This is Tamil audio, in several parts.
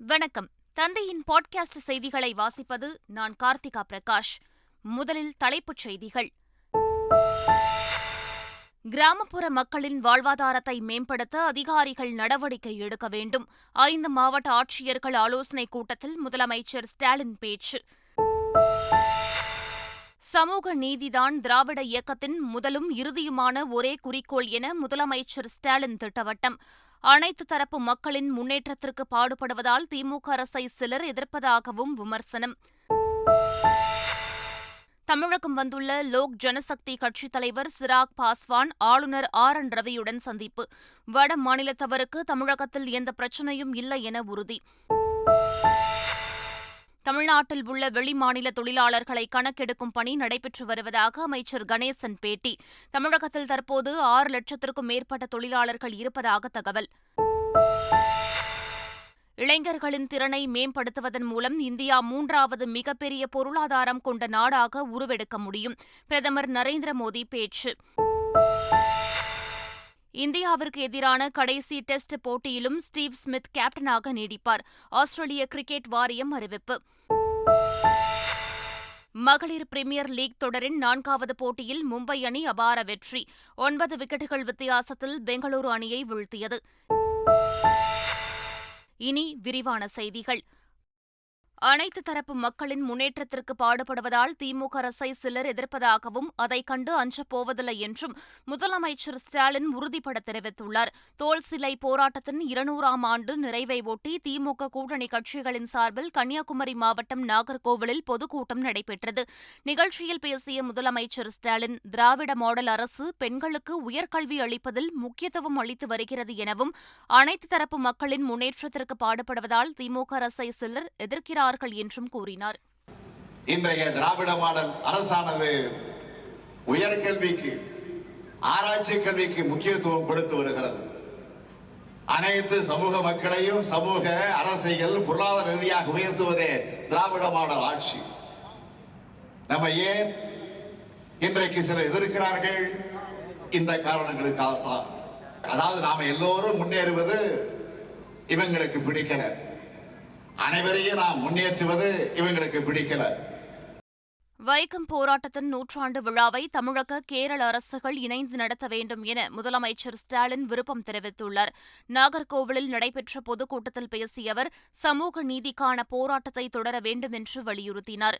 வணக்கம். தந்தையின் பாட்காஸ்ட் செய்திகளை வாசிப்பது நான் கார்த்திகா பிரகாஷ். முதலில் தலைப்புச் செய்திகள். கிராமப்புற மக்களின் வாழ்வாதாரத்தை மேம்படுத்த அதிகாரிகள் நடவடிக்கை எடுக்க வேண்டும். 5 மாவட்ட ஆட்சியர்கள் ஆலோசனைக் கூட்டத்தில் முதலமைச்சர் ஸ்டாலின் பேச்சு. சமூக நீதிதான் திராவிட இயக்கத்தின் முதலும் இறுதியுமான ஒரே குறிக்கோள் என முதலமைச்சர் ஸ்டாலின் திட்டவட்டம். அனைத்து தரப்பு மக்களின் முன்னேற்றத்திற்கு பாடுபடுவதால் திமுக அரசை சிலர் எதிர்ப்பதாகவும் விமர்சனம். தமிழகம் வந்துள்ள லோக் ஜனசக்தி கட்சித் தலைவர் சிராக் பாஸ்வான் ஆளுநர் RN ரவியுடன் சந்திப்பு. வட மாநிலத்தவருக்கு தமிழகத்தில் எந்த பிரச்சனையும் இல்லை என உறுதி. தமிழ்நாட்டில் உள்ள வெளிமாநில தொழிலாளர்களை கணக்கெடுக்கும் பணி நடைபெற்று வருவதாக அமைச்சர் கணேசன் பேட்டி. தமிழகத்தில் தற்போது 6 லட்சத்திற்கும் மேற்பட்ட தொழிலாளர்கள் இருப்பதாக தகவல். இளைஞர்களின் திறனை மேம்படுத்துவதன் மூலம் இந்தியா 3வது மிகப்பெரிய பொருளாதாரம் கொண்ட நாடாக உருவெடுக்க முடியும். பிரதமர் நரேந்திர மோடி பேச்சு. இந்தியாவிற்கு எதிரான கடைசி டெஸ்ட் போட்டியிலும் ஸ்டீவ் ஸ்மித் கேப்டனாக நீடிப்பார். ஆஸ்திரேலிய கிரிக்கெட் வாரியம் அறிவிப்பு. மகளிர் பிரீமியர் லீக் தொடரின் 4வது போட்டியில் மும்பை அணி அபார வெற்றி. 9 விக்கெட்டுகள் வித்தியாசத்தில் பெங்களூரு அணியை வீழ்த்தியது. இனி விரிவான செய்திகள். அனைத்து தரப்பு மக்களின் முன்னேற்றத்திற்கு பாடுபடுவதால் திமுக அரசை சிலர் எதிர்ப்பதாகவும் அதை கண்டு அஞ்சப்போவதில்லை என்றும் முதலமைச்சர் ஸ்டாலின் உறுதிபட தெரிவித்துள்ளார். தோல் சிலை போராட்டத்தின் 200ஆம் ஆண்டு நிறைவை ஒட்டி திமுக கூட்டணி கட்சிகளின் சார்பில் கன்னியாகுமரி மாவட்டம் நாகர்கோவிலில் பொதுக்கூட்டம் நடைபெற்றது. நிகழ்ச்சியில் பேசிய முதலமைச்சர் ஸ்டாலின், திராவிட மாடல் அரசு பெண்களுக்கு உயர்கல்வி அளிப்பதில் முக்கியத்துவம் அளித்து வருகிறது எனவும் அனைத்து தரப்பு மக்களின் முன்னேற்றத்திற்கு பாடுபடுவதால் திமுக அரசை சிலர் எதிர்க்கிறார்கள் என்றும் கூறினார். இன்றைய திராவிட மாடல் அரசானது உயர்கல்விக்கு, ஆராய்ச்சி கல்விக்கு முக்கியத்துவம் கொடுத்து வருகிறது. அனைத்து சமூக மக்களையும் சமூக, அரசியல், பொருளாதார ரீதியாக உயர்த்துவதே திராவிட மாடல் ஆட்சி. நம்ம ஏன் இன்றைக்கு சிலர் எதிர்க்கிறார்கள்? இந்த காரணங்களுக்காகத்தான். அதாவது நாம எல்லோரும் முன்னேறுவது இவங்களுக்கு பிடிக்கல, அனைவரையும் நாம் முன்னேற்றுவது இவங்களுக்கு பிடிக்கல. வைக்கம் போராட்டத்தின் 100ஆண்டு விழாவை தமிழக, கேரள அரசுகள் இணைந்து நடத்த வேண்டும் என முதலமைச்சர் ஸ்டாலின் விருப்பம் தெரிவித்துள்ளார். நாகர்கோவிலில் நடைபெற்ற பொதுக்கூட்டத்தில் பேசிய அவர், சமூக நீதிக்கான போராட்டத்தை தொடர வேண்டும் என்று வலியுறுத்தினார்.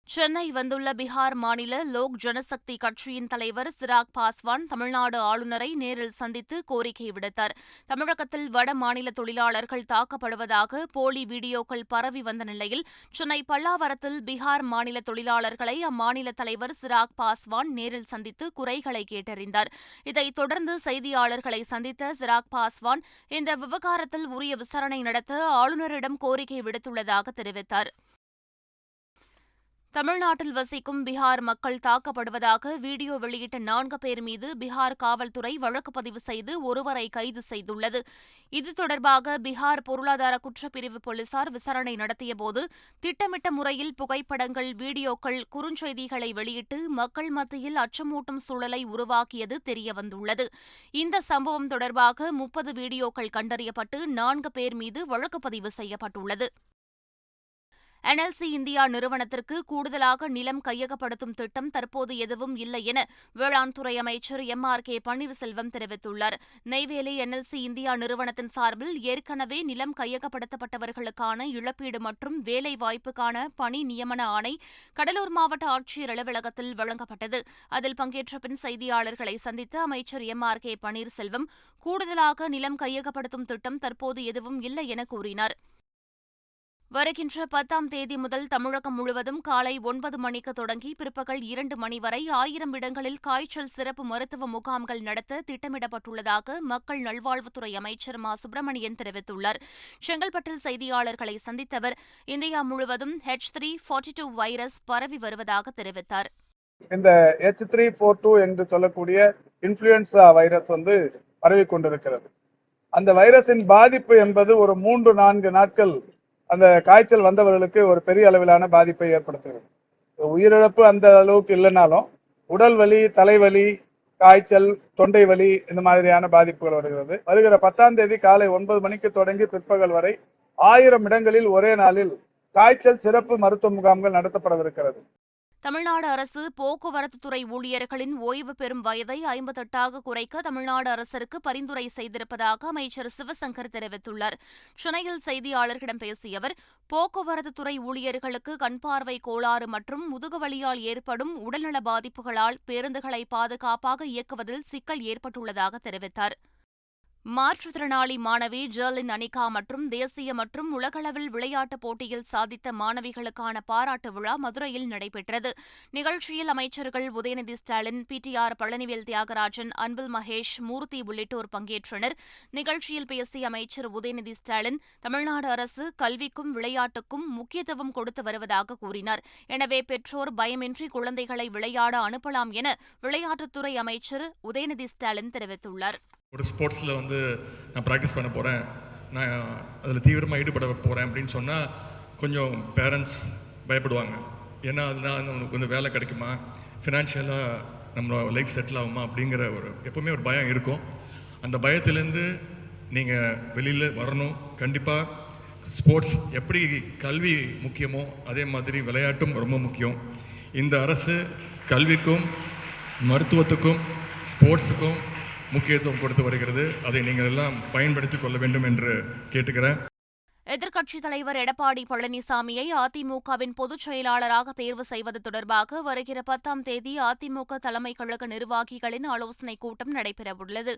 சென்னை வந்துள்ள பீகார் மாநில லோக் ஜனசக்தி கட்சியின் தலைவர் சிராக் பாஸ்வான் தமிழ்நாடு ஆளுநரை நேரில் சந்தித்து கோரிக்கை விடுத்தார். தமிழகத்தில் வட மாநில தொழிலாளர்கள் தாக்கப்படுவதாக போலி வீடியோக்கள் பரவி வந்த நிலையில் சென்னை பல்லாவரத்தில் பீகார் மாநில தொழிலாளர்களை அம்மாநில தலைவர் சிராக் பாஸ்வான் நேரில் சந்தித்து குறைகளை கேட்டறிந்தார். இதைத் தொடர்ந்து செய்தியாளர்களை சந்தித்த சிராக் பாஸ்வான் இந்த விவகாரத்தில் உரிய விசாரணை நடத்த ஆளுநரிடம் கோரிக்கை விடுத்துள்ளதாக தெரிவித்தார். தமிழ்நாட்டில் வசிக்கும் பீகார் மக்கள் தாக்கப்படுவதாக வீடியோ வெளியிட்ட 4 பேர் மீது பீகார் காவல்துறை வழக்கு பதிவு செய்து ஒருவரை கைது செய்துள்ளது. இது தொடர்பாக பீகார் பொருளாதார குற்றப்பிரிவு போலீசார் விசாரணை நடத்தியபோது திட்டமிட்ட முறையில் புகைப்படங்கள், வீடியோக்கள், குறுஞ்செய்திகளை வெளியிட்டு மக்கள் மத்தியில் அச்சமூட்டும் சூழலை உருவாக்கியது தெரியவந்துள்ளது. இந்த சம்பவம் தொடர்பாக 30 வீடியோக்கள் கண்டறியப்பட்டு 4 பேர் மீது வழக்கு பதிவு செய்யப்பட்டுள்ளது. NLC இந்தியா நிறுவனத்திற்கு கூடுதலாக நிலம் கையகப்படுத்தும் திட்டம் தற்போது எதுவும் இல்லை என வேளாண் துறை அமைச்சர் MRK பன்னீர்செல்வம் தெரிவித்துள்ளார். நெய்வேலி NLC இந்தியா நிறுவனத்தின் சார்பில் ஏற்கனவே நிலம் கையகப்படுத்தப்பட்டவர்களுக்கான இழப்பீடு மற்றும் வேலைவாய்ப்புக்கான பணி நியமன ஆணை கடலூர் மாவட்ட ஆட்சியர் அலுவலகத்தில் வழங்கப்பட்டது. அதில் பங்கேற்ற பின் செய்தியாளர்களை சந்தித்த அமைச்சர் MRK பன்னீர்செல்வம், கூடுதலாக நிலம் கையகப்படுத்தும் திட்டம் தற்போது எதுவும் இல்லை என கூறினார். வருகின்ற 10ஆம் தேதி முதல் தமிழகம் முழுவதும் காலை 9 மணிக்கு தொடங்கி பிற்பகல் 2 மணி வரை 1000 இடங்களில் காய்ச்சல் சிறப்பு மருத்துவ முகாம்கள் நடத்த திட்டமிடப்பட்டுள்ளதாக மக்கள் நல்வாழ்வுத்துறை அமைச்சர் மா. சுப்பிரமணியன் தெரிவித்துள்ளார். செங்கல்பட்டில் செய்தியாளர்களை சந்தித்த அவர், இந்தியா முழுவதும் H3N2 வைரஸ் பரவி வருவதாக தெரிவித்தார். இந்த H3N2 என்று சொல்லக்கூடிய இன்ஃபுளுன்சா வைரஸ் பரவி கொண்டிருக்கிறது. அந்த வைரஸின் பாதிப்பு என்பது ஒரு 3-4 நாட்கள் அந்த காய்ச்சல் வந்தவர்களுக்கு ஒரு பெரிய அளவிலான பாதிப்பை ஏற்படுத்துகிறது. உயிரிழப்பு அந்த அளவுக்கு இல்லைனாலும் உடல் வலி, தலைவலி, காய்ச்சல், தொண்டை வலி இந்த மாதிரியான பாதிப்புகள் வருகிறது. வருகிற 10ஆம் தேதி காலை 9 மணிக்கு தொடங்கி பிற்பகல் வரை 1000 இடங்களில் ஒரே நாளில் காய்ச்சல் சிறப்பு மருத்துவ முகாம்கள் நடத்தப்படவிருக்கிறது. தமிழ்நாடு அரசு போக்குவரத்து துறை ஊழியர்களின் ஓய்வு பெறும் வயதை 58ஆக குறைக்க தமிழ்நாடு அரசிற்கு பரிந்துரை செய்திருப்பதாக அமைச்சர் சிவசங்கர் தெரிவித்துள்ளார். சென்னையில் செய்தியாளர்களிடம் பேசிய அவர், போக்குவரத்து துறை ஊழியர்களுக்கு கண்பார்வை கோளாறு மற்றும் முதுகுவலியால் ஏற்படும் உடல்நல பாதிப்புகளால் பேருந்துகளை பாதுகாப்பாக இயக்குவதில் சிக்கல் ஏற்பட்டுள்ளதாக தெரிவித்தார். மாற்றுத்திறனாளி மாணவி ஜெர்லின் அனிகா மற்றும் தேசிய மற்றும் உலகளவில் விளையாட்டுப் போட்டியில் சாதித்த மாணவிகளுக்கான பாராட்டு விழா மதுரையில் நடைபெற்றது. நிகழ்ச்சியில் அமைச்சர்கள் உதயநிதி ஸ்டாலின், பிடிஆர் பழனிவேல் தியாகராஜன், அன்பில் மகேஷ், மூர்த்தி உள்ளிட்டோர் பங்கேற்றனர். நிகழ்ச்சியில் பேசிய அமைச்சர் உதயநிதி ஸ்டாலின், தமிழ்நாடு அரசு கல்விக்கும் விளையாட்டுக்கும் முக்கியத்துவம் கொடுத்து வருவதாக கூறினார். எனவே பெற்றோர் பயமின்றி குழந்தைகளை விளையாட அனுப்பலாம் என விளையாட்டுத்துறை அமைச்சர் உதயநிதி ஸ்டாலின் தெரிவித்துள்ளார். ஒரு ஸ்போர்ட்ஸில் நான் ப்ராக்டிஸ் பண்ண போகிறேன், நான் அதில் தீவிரமாக ஈடுபட போகிறேன் அப்படின்னு சொன்னால் கொஞ்சம் பேரண்ட்ஸ் பயப்படுவாங்க. ஏன்னா அதனால் நம்மளுக்கு கொஞ்சம் வேலை கிடைக்குமா, ஃபினான்ஷியலாக நம்ம லைஃப் செட்டில் ஆகுமா அப்படிங்கிற எப்போவுமே ஒரு பயம் இருக்கும். அந்த பயத்திலேருந்து நீங்கள் வெளியில் வரணும். கண்டிப்பாக ஸ்போர்ட்ஸ் எப்படி கல்வி முக்கியமோ அதே மாதிரி விளையாட்டும் ரொம்ப முக்கியம். இந்த அரசு கல்விக்கும் மருத்துவத்துக்கும் ஸ்போர்ட்ஸுக்கும் முக்கியத்துவம் கொடுத்து வருகிறது. அதை நீங்கள் எல்லாம் பயன்படுத்திக் கொள்ள வேண்டும் என்று கேட்டுக்கிறேன். எதிர்க்கட்சித் தலைவர் எடப்பாடி பழனிசாமியை அதிமுகவின் பொதுச் செயலாளராக தேர்வு செய்வது தொடர்பாக வருகிற 10ஆம் தேதி அதிமுக தலைமை கழக நிர்வாகிகளின் ஆலோசனைக் கூட்டம் நடைபெறவுள்ளது.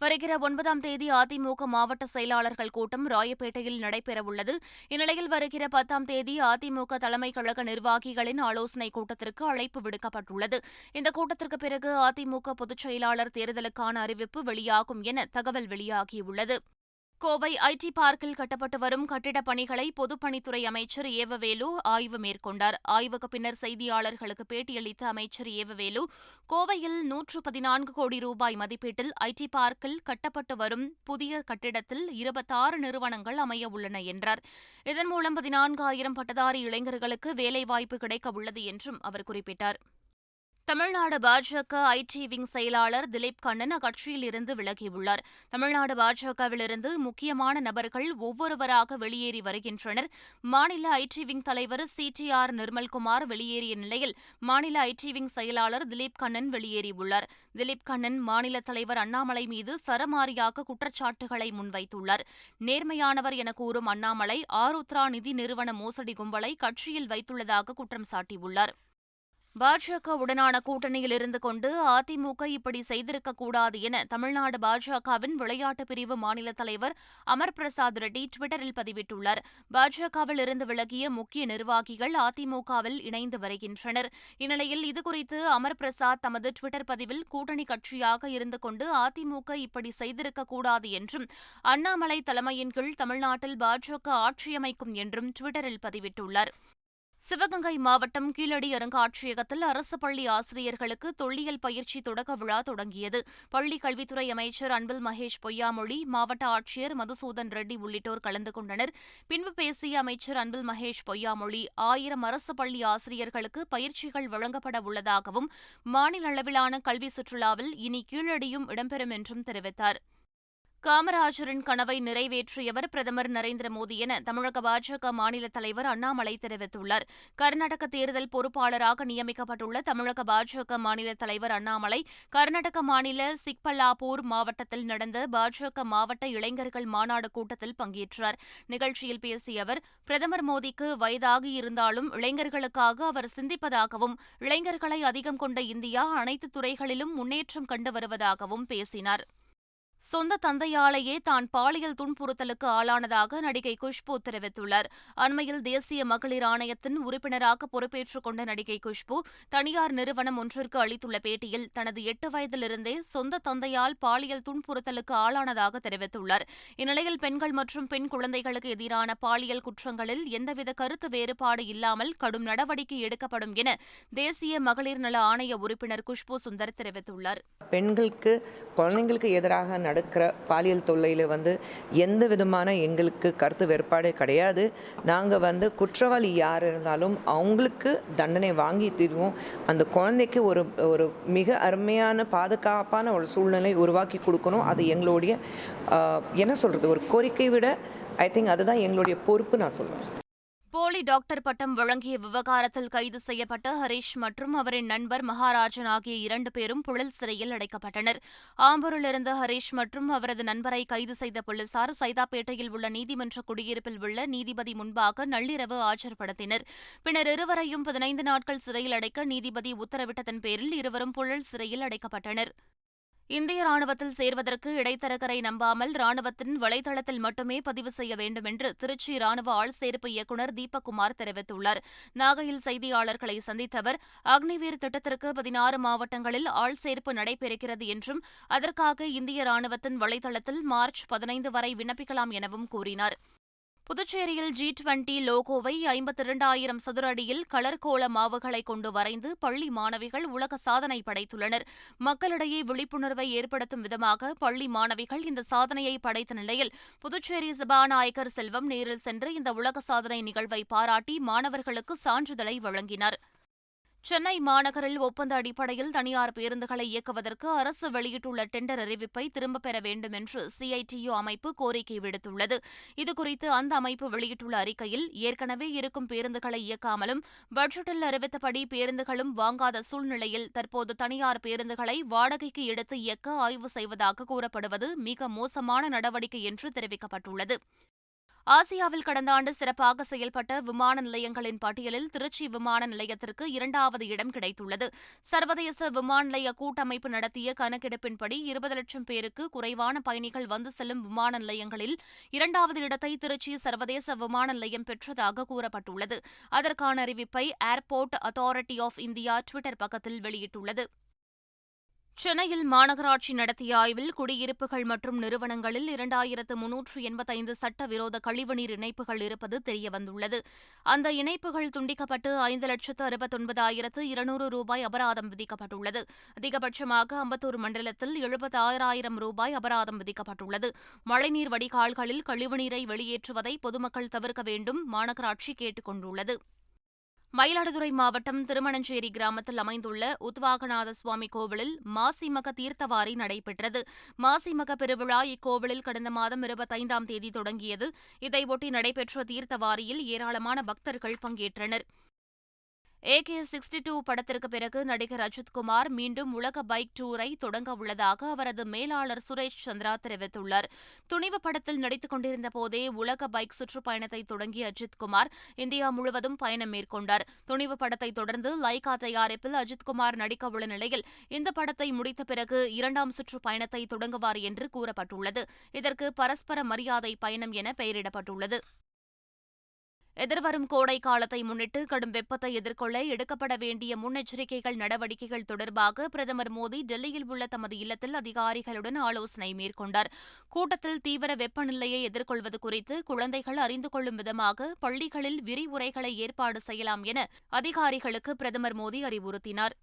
வருகிற 9ஆம் தேதி அதிமுக மாவட்ட செயலாளர்கள் கூட்டம் ராயப்பேட்டையில் நடைபெறவுள்ளது. இந்நிலையில் வருகிற 10ஆம் தேதி அதிமுக தலைமை கழக நிர்வாகிகளின் ஆலோசனைக் கூட்டத்திற்கு அழைப்பு விடுக்கப்பட்டுள்ளது. இந்த கூட்டத்திற்கு பிறகு அதிமுக பொதுச் செயலாளர் தேர்தலுக்கான அறிவிப்பு வெளியாகும் என தகவல் வெளியாகியுள்ளது. கோவை ஐடி பார்க்கில் கட்டப்பட்டு வரும் கட்டிடப் பணிகளை பொதுப்பணித்துறை அமைச்சர் ஏவவேலு ஆய்வு மேற்கொண்டார். ஆய்வுக்கு பின்னர் செய்தியாளர்களுக்கு பேட்டியளித்த அமைச்சர் ஏவவேலு, கோவையில் 114 கோடி ரூபாய் மதிப்பீட்டில் ஐடி பார்க்கில் கட்டப்பட்டு வரும் புதிய கட்டிடத்தில் 26 நிறுவனங்கள் அமைய உள்ளன என்றார். இதன் மூலம் 14,000 பட்டதாரி இளைஞர்களுக்கு வேலைவாய்ப்பு கிடைக்க உள்ளது என்றும் அவர் குறிப்பிட்டார். தமிழ்நாடு பாஜக ஐடி விங் செயலாளர் திலீப் கண்ணன் அக்கட்சியில் இருந்து விலகியுள்ளார். தமிழ்நாடு பாஜகவிலிருந்து முக்கியமான நபர்கள் ஒவ்வொருவராக வெளியேறி வருகின்றனர். மாநில ஐடி விங் தலைவர் CTR நிர்மல்குமார் வெளியேறிய நிலையில் மாநில ஐடி விங் செயலாளர் திலீப் கண்ணன் வெளியேறியுள்ளார். திலீப் கண்ணன் மாநில தலைவர் அண்ணாமலை மீது சரமாரியாக குற்றச்சாட்டுகளை முன்வைத்துள்ளார். நேர்மையானவர் என கூறும் அண்ணாமலை ஆருத்ரா நிதி நிறுவன மோசடி கும்பலை கட்சியில் வைத்துள்ளதாக குற்றம் சாட்டியுள்ளார். பாஜக உடனான கூட்டணியில் இருந்து கொண்டு அதிமுக இப்படி செய்திருக்கக்கூடாது என தமிழ்நாடு பாஜகவின் விளையாட்டு பிரிவு மாநில தலைவர் அமர் பிரசாத் ரெட்டி டுவிட்டரில் பதிவிட்டுள்ளார். பாஜகவில் இருந்து விலகிய முக்கிய நிர்வாகிகள் அதிமுகவில் இணைந்து வருகின்றனர். இந்நிலையில் இதுகுறித்து அமர் பிரசாத் தமது டுவிட்டர் பதிவில் கூட்டணி கட்சியாக இருந்து கொண்டு அதிமுக இப்படி செய்திருக்கக்கூடாது என்றும் அண்ணாமலை தலைமையின் கீழ் தமிழ்நாட்டில் பாஜக ஆட்சியமைக்கும் என்றும் டுவிட்டரில் பதிவிட்டுள்ளார். சிவகங்கை மாவட்டம் கீழடி அருங்காட்சியகத்தில் அரசு பள்ளி ஆசிரியர்களுக்கு தொல்லியல் பயிற்சி தொடக்க விழா தொடங்கியது. பள்ளிக் கல்வித்துறை அமைச்சர் அன்பில் மகேஷ் பொய்யாமொழி, மாவட்ட ஆட்சியர் மதுசூதன் ரெட்டி உள்ளிட்டோர் கலந்து கொண்டனர். பின்பு பேசிய அமைச்சர் அன்பில் மகேஷ் பொய்யாமொழி, 1000 அரசு பள்ளி ஆசிரியர்களுக்கு பயிற்சிகள் வழங்கப்பட உள்ளதாகவும் மாநில அளவிலான கல்வி சுற்றுலாவில் இனி கீழடியும் இடம்பெறும் என்றும் தெரிவித்தார். காமராஜரின் கனவை நிறைவேற்றியவர் பிரதமர் நரேந்திர மோடி என தமிழக பாஜக மாநில தலைவர் அண்ணாமலை தெரிவித்துள்ளார். கர்நாடக தேர்தல் பொறுப்பாளராக நியமிக்கப்பட்டுள்ள தமிழக பாஜக மாநில தலைவர் அண்ணாமலை கர்நாடக மாநில சிக்பல்லாபூர் மாவட்டத்தில் நடந்த பாஜக மாவட்ட இளைஞர்கள் மாநாடு கூட்டத்தில் பங்கேற்றார். நிகழ்ச்சியில் பேசிய அவர், பிரதமர் மோடிக்கு வயதாகியிருந்தாலும் இளைஞர்களுக்காக அவர் சிந்திப்பதாகவும் இளைஞர்களை அதிகம் கொண்ட இந்தியா அனைத்து துறைகளிலும் முன்னேற்றம் கண்டு வருவதாகவும் பேசினார். சொந்த தந்தையாலேயே தான் பாலியல் துன்புறுத்தலுக்கு ஆளானதாக நடிகை குஷ்பு தெரிவித்துள்ளார். அண்மையில் தேசிய மகளிர் ஆணையத்தின் உறுப்பினராக பொறுப்பேற்றுக் கொண்ட நடிகை குஷ்பு தனியார் நிறுவனம் ஒன்றிற்கு அளித்துள்ள பேட்டியில் தனது 8 வயதிலிருந்தே சொந்த தந்தையால் பாலியல் துன்புறுத்தலுக்கு ஆளானதாக தெரிவித்துள்ளார். இந்நிலையில் பெண்கள் மற்றும் பெண் குழந்தைகளுக்கு எதிரான பாலியல் குற்றங்களில் எந்தவித கருத்து வேறுபாடு இல்லாமல் கடும் நடவடிக்கை எடுக்கப்படும் என தேசிய மகளிர் நல ஆணைய உறுப்பினர் குஷ்பு சுந்தர் தெரிவித்துள்ளார். பெண்களுக்கு குழந்தைங்களுக்கு எதிராக நடக்கிற பாலியல் தொல்லையில் எந்த விதமான எங்களுக்கு கருத்து வேறுபாடு கிடையாது. நாங்கள் குற்றவாளி யார் இருந்தாலும் அவங்களுக்கு தண்டனை வாங்கி தருவோம். அந்த குழந்தைக்கு ஒரு மிக அருமையான பாதுகாப்பான ஒரு சூழ்நிலை உருவாக்கி கொடுக்கணும். அது எங்களுடைய என்ன சொல்கிறது, ஒரு கோரிக்கை விட ஐ திங்க் அதுதான் எங்களுடைய பொறுப்பு நான் சொல்லுவேன். போலி டாக்டர் பட்டம் வழங்கிய விவகாரத்தில் கைது செய்யப்பட்ட ஹரீஷ் மற்றும் அவரின் நண்பர் மகாராஜன் ஆகிய 2 பேரும் புழல் சிறையில் அடைக்கப்பட்டனர். ஆம்பூரில் இருந்த ஹரீஷ் மற்றும் அவரது நண்பரை கைது செய்த போலீசார் சைதாப்பேட்டையில் உள்ள நீதிமன்ற குடியிருப்பில் உள்ள நீதிபதி முன்பாக நள்ளிரவு ஆஜர்படுத்தினர். பின்னர் இருவரையும் 15 நாட்கள் சிறையில் அடைக்க நீதிபதி உத்தரவிட்டதன் பேரில் இருவரும் புழல் சிறையில் அடைக்கப்பட்டனர். இந்திய ராணுவத்தில் சேர்வதற்கு இடைத்தரகரை நம்பாமல் ராணுவத்தின் வலைதளத்தில் மட்டுமே பதிவு செய்ய வேண்டும் என்று திருச்சி ராணுவ ஆள்சேர்ப்பு இயக்குநர் தீபக்குமார் தெரிவித்துள்ளார். நாகையில் செய்தியாளர்களை சந்தித்த அவர், அக்னிவீர் திட்டத்திற்கு 16 மாவட்டங்களில் ஆள்சேர்ப்பு நடைபெறுகிறது என்றும் அதற்காக இந்திய ராணுவத்தின் வலைதளத்தில் மார்ச் 15 வரை விண்ணப்பிக்கலாம் எனவும் கூறினார். புதுச்சேரியில் G20 லோகோவை 52,000 சதுர அடியில் கலர் கோல மாவுகளை கொண்டு வரைந்து பள்ளி மாணவிகள் உலக சாதனை படைத்துள்ளனர். மக்களிடையே விழிப்புணர்வை ஏற்படுத்தும் விதமாக பள்ளி மாணவிகள் இந்த சாதனையை படைத்த நிலையில் புதுச்சேரி சபாநாயகர் செல்வம் நேரில் சென்று இந்த உலக சாதனை நிகழ்வை பாராட்டி மாணவர்களுக்கு சான்றிதழை வழங்கினார். சென்னை மாநகரில் ஒப்பந்த அடிப்படையில் தனியார் பேருந்துகளை இயக்குவதற்கு அரசு வெளியிட்டுள்ள டெண்டர் அறிவிப்பை திரும்பப் பெற வேண்டும் என்று CITU அமைப்பு கோரிக்கை விடுத்துள்ளது. இதுகுறித்து அந்த அமைப்பு வெளியிட்டுள்ள அறிக்கையில், ஏற்கனவே இருக்கும் பேருந்துகளை இயக்காமலும் பட்ஜெட்டில் அறிவித்தபடி பேருந்துகளும் வாங்காத சூழ்நிலையில் தற்போது தனியார் பேருந்துகளை வாடகைக்கு எடுத்து இயக்க ஆய்வு செய்வதாக கூறப்படுவது மிக மோசமான நடவடிக்கை என்று தெரிவிக்கப்பட்டுள்ளது. ஆசியாவில் கடந்த ஆண்டு சிறப்பாக செயல்பட்ட விமான நிலையங்களின் பட்டியலில் திருச்சி விமான நிலையத்திற்கு 2வது இடம் கிடைத்துள்ளது. சர்வதேச விமான நிலைய கூட்டமைப்பு நடத்திய கணக்கெடுப்பின்படி 20 லட்சம் பேருக்கு குறைவான பயணிகள் வந்து செல்லும் விமான நிலையங்களில் 2வது இடத்தை திருச்சி சர்வதேச விமான நிலையம் பெற்றதாக கூறப்பட்டுள்ளது. அதற்கான அறிவிப்பை airport authority of India Twitter பக்கத்தில் வெளியிட்டுள்ளது. சென்னையில் மாநகராட்சி நடத்திய ஆய்வில் குடியிருப்புகள் மற்றும் நிறுவனங்களில் 2385 சட்டவிரோத கழிவுநீர் இணைப்புகள் இருப்பது தெரியவந்துள்ளது. அந்த இணைப்புகள் துண்டிக்கப்பட்டு 5,69,200 ரூபாய் அபராதம் விதிக்கப்பட்டுள்ளது. அதிகபட்சமாக அம்பத்தூர் மண்டலத்தில் 76,000 ரூபாய் அபராதம் விதிக்கப்பட்டுள்ளது. மழைநீர் வடிகால்களில் கழிவுநீரை வெளியேற்றுவதை பொதுமக்கள் தவிர்க்க வேண்டும் மாநகராட்சி கேட்டுக் கொண்டுள்ளது. மயிலாடுதுறை மாவட்டம் திருமணஞ்சேரி கிராமத்தில் அமைந்துள்ள உத்வாகநாத சுவாமி கோவிலில் மாசிமக தீர்த்தவாரி நடைபெற்றது. மாசிமக பெருவிழா இக்கோவிலில் கடந்த மாதம் 25ஆம் தேதி தொடங்கியது. இதையொட்டி நடைபெற்ற தீர்த்தவாரியில் ஏராளமான பக்தர்கள் பங்கேற்றனர். AK-62 படத்திற்கு பிறகு நடிகர் அஜித்குமார் மீண்டும் உலக பைக் டூரை தொடங்க உள்ளதாக அவரது மேலாளர் சுரேஷ் சந்திரா தெரிவித்துள்ளார். துணிவு படத்தில் நடித்துக் கொண்டிருந்த போதே உலக பைக் சுற்றுப்பயணத்தை தொடங்கிய அஜித்குமார் இந்தியா முழுவதும் பயணம் மேற்கொண்டார். துணிவு படத்தை தொடர்ந்து லைகா தயாரிப்பில் அஜித்குமார் நடிக்க உள்ள நிலையில் இந்த படத்தை முடித்த பிறகு 2ஆம் சுற்றுப்பயணத்தை தொடங்குவார் என்று கூறப்பட்டுள்ளது. இதற்கு பரஸ்பர மரியாதை பயணம் என பெயரிடப்பட்டுள்ளது. எதிர்வரும் கோடை காலத்தை முன்னிட்டு கடும் வெப்பத்தை எதிர்கொள்ள எடுக்கப்பட வேண்டிய முன்னெச்சரிக்கைகள் நடவடிக்கைகள் தொடர்பாக பிரதமர் மோடி டெல்லியில் உள்ள தமது இல்லத்தில் அதிகாரிகளுடன் ஆலோசனை மேற்கொண்டார். கூட்டத்தில் தீவிர வெப்பநிலையை எதிர்கொள்வது குறித்து குழந்தைகள் அறிந்து கொள்ளும் விதமாக பள்ளிகளில் விரிவுரைகளை ஏற்பாடு செய்யலாம் என அதிகாரிகளுக்கு பிரதமர் மோடி அறிவுறுத்தினார்.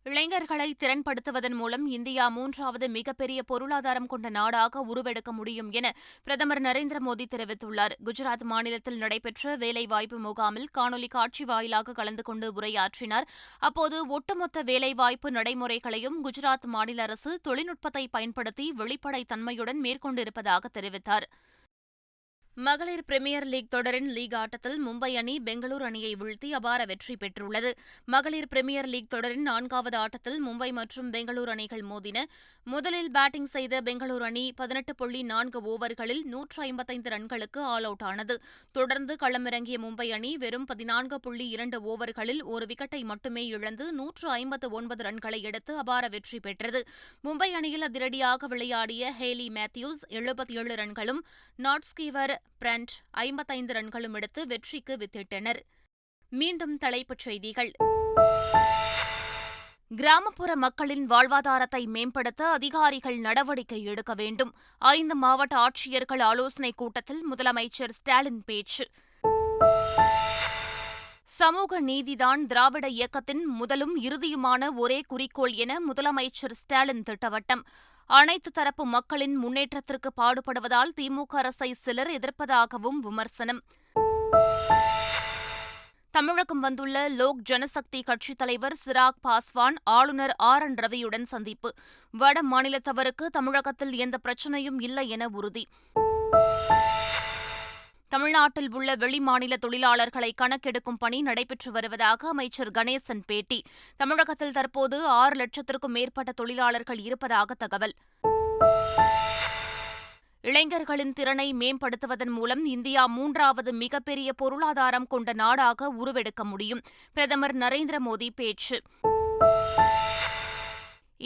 இளைஞர்களை திறன்படுத்துவதன் மூலம் இந்தியா 3வது மிகப்பெரிய பொருளாதாரம் கொண்ட நாடாக உருவெடுக்க முடியும் என பிரதமர் நரேந்திர மோடி தெரிவித்துள்ளார். குஜராத் மாநிலத்தில் நடைபெற்ற வேலைவாய்ப்பு முகாமில் காணொலி காட்சி வாயிலாக கலந்து கொண்டு உரையாற்றினார். அப்போது ஒட்டுமொத்த வேலைவாய்ப்பு நடைமுறைகளையும் குஜராத் மாநில அரசு தொழில்நுட்பத்தை பயன்படுத்தி வெளிப்படைத்தன்மையுடன் மேற்கொண்டிருப்பதாக தெரிவித்தார். மகளிர் பிரிமியர் லீக் தொடரின் லீக் ஆட்டத்தில் மும்பை அணி பெங்களூரு அணியை வீழ்த்தி அபார வெற்றி பெற்றுள்ளது. மகளிர் பிரிமியர் லீக் தொடரின் 4வது ஆட்டத்தில் மும்பை மற்றும் பெங்களூரு அணிகள் மோதின. முதலில் பேட்டிங் செய்த பெங்களூரு அணி 18.4 ஓவர்களில் 155 ரன்களுக்கு ஆல் அவுட் ஆனது. தொடர்ந்து களமிறங்கிய மும்பை அணி வெறும் 14.2 ஓவர்களில் ஒரு விக்கெட்டை மட்டுமே இழந்து 159 ரன்களை எடுத்து அபார வெற்றி பெற்றது. மும்பை அணியில் அதிரடியாக விளையாடிய ஹேலி மேத்யூஸ் 77 ரன்களும், நாட்ஸ்கீவர் பிரண்ட் 55 ரன்களும் எடுத்து வெற்றிக்கு வித்திட்டனர். மீண்டும் தலைப்புச் செய்திகள். கிராமப்புற மக்களின் வாழ்வாதாரத்தை மேம்படுத்த அதிகாரிகள் நடவடிக்கை எடுக்க வேண்டும். 5 மாவட்ட ஆட்சியர்கள் ஆலோசனைக் கூட்டத்தில் முதலமைச்சர் ஸ்டாலின் பேச்சு. சமூக நீதிதான் திராவிட இயக்கத்தின் முதலும் இறுதியுமான ஒரே குறிக்கோள் என முதலமைச்சர் ஸ்டாலின் திட்டவட்டம். அனைத்து தரப்பு மக்களின் முன்னேற்றத்திற்கு பாடுபடுவதால் திமுக அரசை சிலர் எதிர்ப்பதாகவும் விமர்சனம். தமிழகம் வந்துள்ள லோக் ஜனசக்தி கட்சித் தலைவர் சிராக் பாஸ்வான் ஆளுநர் RN ரவியுடன் சந்திப்பு. வட மாநிலத்தவருக்கு தமிழகத்தில் எந்த பிரச்சனையும் இல்லை என உறுதி. தமிழ்நாட்டில் உள்ள வெளிமாநில தொழிலாளர்களை கணக்கெடுக்கும் பணி நடைபெற்று வருவதாக அமைச்சர் கணேசன் பேட்டி. தமிழகத்தில் தற்போது 6 லட்சத்திற்கும் மேற்பட்ட தொழிலாளர்கள் இருப்பதாக தகவல். இளைஞர்களின் திறனை மேம்படுத்துவதன் மூலம் இந்தியா 3வது மிகப்பெரிய பொருளாதாரம் கொண்ட நாடாக உருவெடுக்க முடியும். பிரதமர் நரேந்திர மோடி பேச்சு.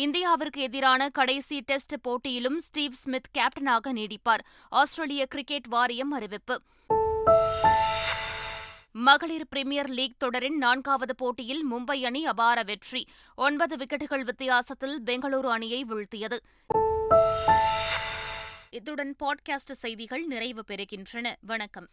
இந்தியாவிற்கு எதிரான கடைசி டெஸ்ட் போட்டியிலும் ஸ்டீவ் ஸ்மித் கேப்டனாக நீடிப்பார். ஆஸ்திரேலிய கிரிக்கெட் வாரியம் அறிவிப்பு. மகளிர் பிரீமியர் லீக் தொடரின் 4வது போட்டியில் மும்பை அணி அபார வெற்றி. 9 விக்கெட்டுகள் வித்தியாசத்தில் பெங்களூரு அணியை வீழ்த்தியது. இத்துடன் பாட்காஸ்ட் செய்திகள் நிறைவு பெறுகின்றன. வணக்கம்.